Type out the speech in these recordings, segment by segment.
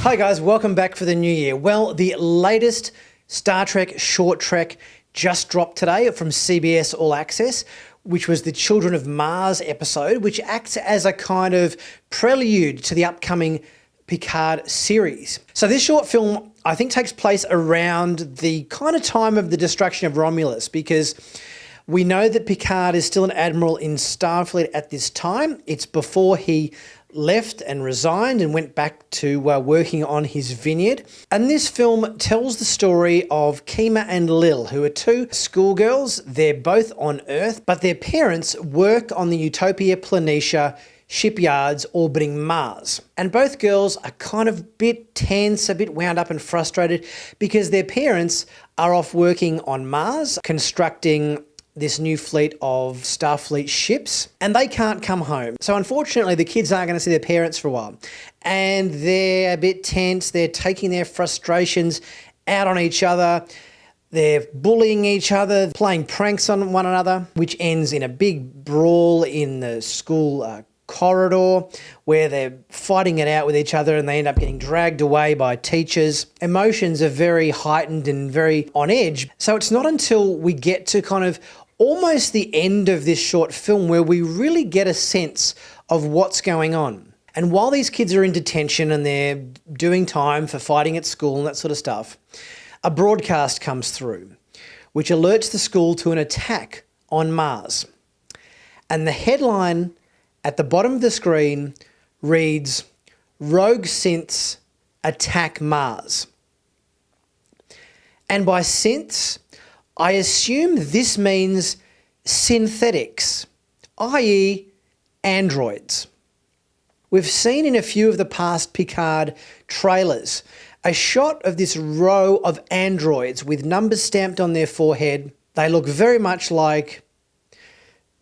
Hi guys, welcome back for the new year. Well, the latest Star Trek short trek just dropped today from CBS All Access, which was the Children of Mars episode, which acts as a kind of prelude to the upcoming Picard series. So this short film, I think, takes place around the kind of time of the destruction of Romulus, because we know that Picard is still an admiral in Starfleet at this time. It's before he left and resigned and went back to working on his vineyard. And this film tells the story of Kima and Lil, who are two schoolgirls. They're both on Earth, but their parents work on the Utopia Planitia shipyards orbiting Mars. And both girls are kind of a bit tense, a bit wound up and frustrated because their parents are off working on Mars, constructing this new fleet of Starfleet ships, and they can't come home. So unfortunately, the kids aren't going to see their parents for a while. And they're a bit tense. They're taking their frustrations out on each other. They're bullying each other, playing pranks on one another, which ends in a big brawl in the school corridor where they're fighting it out with each other, and they end up getting dragged away by teachers. Emotions are very heightened and very on edge. So it's not until we get to kind of almost the end of this short film where we really get a sense of what's going on. And while these kids are in detention and they're doing time for fighting at school and that sort of stuff, a broadcast comes through which alerts the school to an attack on Mars. And the headline at the bottom of the screen reads, "Rogue Synths Attack Mars." And by synths, I assume this means synthetics, i.e. androids. We've seen in a few of the past Picard trailers a shot of this row of androids with numbers stamped on their forehead. They look very much like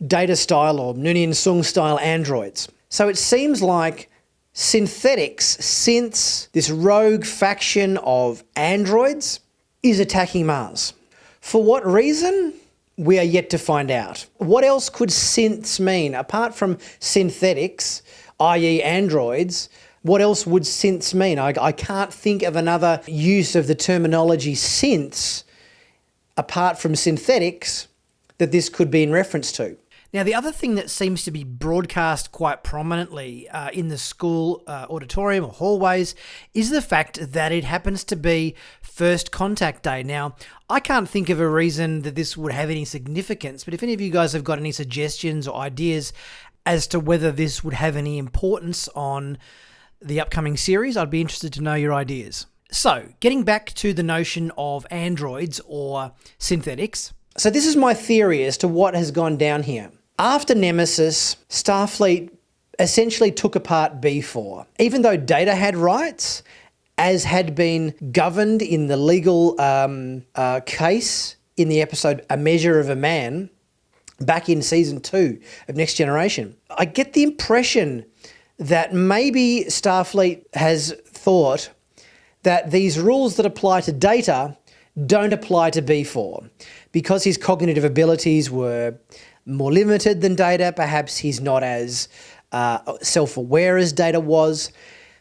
Data style or Noonien Sung style androids. So it seems like synthetics, synths, this rogue faction of androids, is attacking Mars. For what reason? We are yet to find out. What else could synths mean? Apart from synthetics, i.e. androids, what else would synths mean? I can't think of another use of the terminology synths, apart from synthetics, that this could be in reference to. Now, the other thing that seems to be broadcast quite prominently in the school auditorium or hallways is the fact that it happens to be First Contact Day. Now, I can't think of a reason that this would have any significance, but if any of you guys have got any suggestions or ideas as to whether this would have any importance on the upcoming series, I'd be interested to know your ideas. So, getting back to the notion of androids or synthetics. So this is my theory as to what has gone down here. After Nemesis, Starfleet essentially took apart B4. Even though Data had rights, as had been governed in the legal case in the episode A Measure of a Man, back in season 2 of Next Generation, I get the impression that maybe Starfleet has thought that these rules that apply to Data don't apply to B4. Because his cognitive abilities were more limited than Data, perhaps he's not as self-aware as Data was.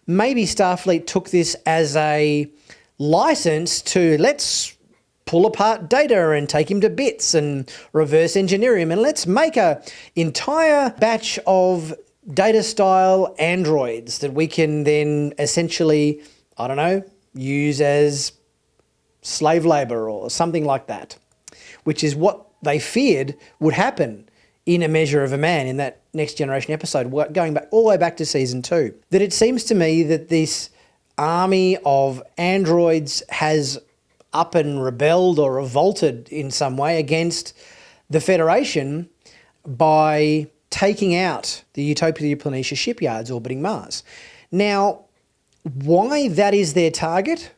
Maybe Starfleet took this as a license to let's pull apart Data and take him to bits and reverse engineer him, and let's make a entire batch of Data-style androids that we can then essentially, I don't know, use as slave labour or something like that, which is what they feared would happen in A Measure of a Man in that Next Generation episode, going back all the way back to season 2. That it seems to me that this army of androids has up and rebelled or revolted in some way against the Federation by taking out the Utopia Planitia shipyards orbiting Mars. Now, why that is their target,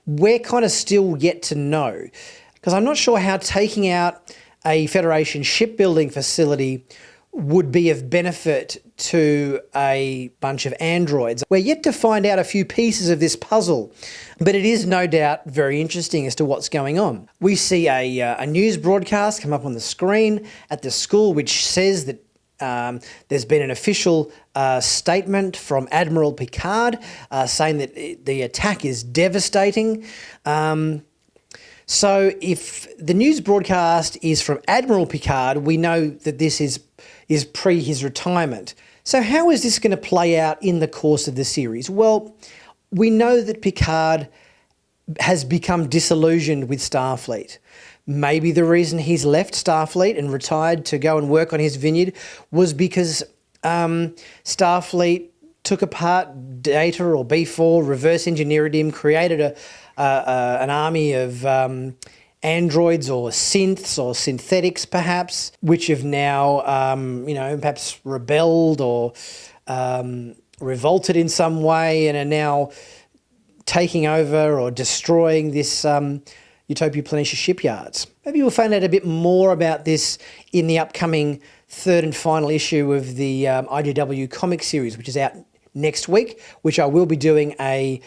we're kind of still yet to know, because I'm not sure how taking out a Federation shipbuilding facility would be of benefit to a bunch of androids. We're yet to find out a few pieces of this puzzle, but it is no doubt very interesting as to what's going on. We see a news broadcast come up on the screen at the school which says that There's been an official statement from Admiral Picard saying that the attack is devastating. So if the news broadcast is from Admiral Picard, we know that this is pre his retirement. So how is this going to play out in the course of the series? Well, we know that Picard has become disillusioned with Starfleet. Maybe the reason he's left Starfleet and retired to go and work on his vineyard was because Starfleet took apart Data or B4, reverse engineered him, created an army of androids or synths or synthetics perhaps, which have now, perhaps rebelled or revolted in some way and are now taking over or destroying this Utopia Planitia shipyards. Maybe we'll find out a bit more about this in the upcoming third and final issue of the IDW comic series, which is out next week, which I will be doing a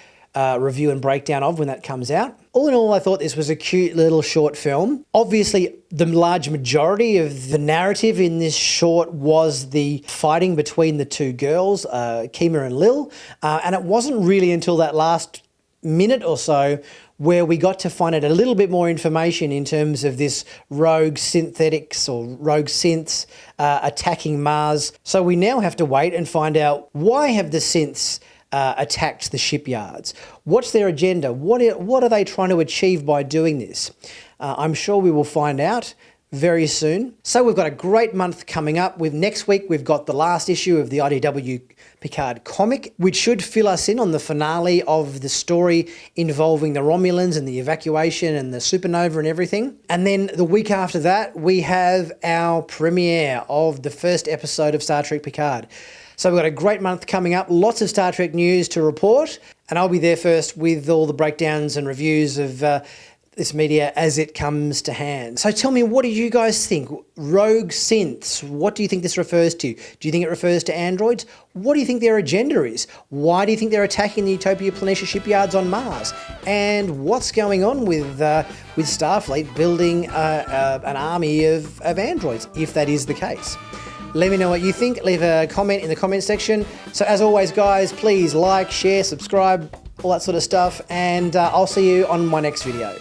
review and breakdown of when that comes out. All in all, I thought this was a cute little short film. Obviously, the large majority of the narrative in this short was the fighting between the two girls, Kima and Lil, and it wasn't really until that last minute or so where we got to find out a little bit more information in terms of this rogue synthetics or rogue synths attacking Mars. So we now have to wait and find out, why have the synths attacked the shipyards? What's their agenda? What are they trying to achieve by doing this? I'm sure we will find out very soon. So we've got a great month coming up. Next week we've got the last issue of the IDW Picard comic, which should fill us in on the finale of the story involving the Romulans and the evacuation and the supernova and everything. And then the week after that, we have our premiere of the first episode of Star Trek Picard. So we've got a great month coming up, lots of Star Trek news to report, and I'll be there first with all the breakdowns and reviews of this media as it comes to hand. So tell me, what do you guys think? Rogue synths, what do you think this refers to? Do you think it refers to androids? What do you think their agenda is? Why do you think they're attacking the Utopia Planitia shipyards on Mars? And what's going on with Starfleet building an army of androids, if that is the case? Let me know what you think. Leave a comment in the comment section. So as always, guys, please like, share, subscribe, all that sort of stuff. And I'll see you on my next video.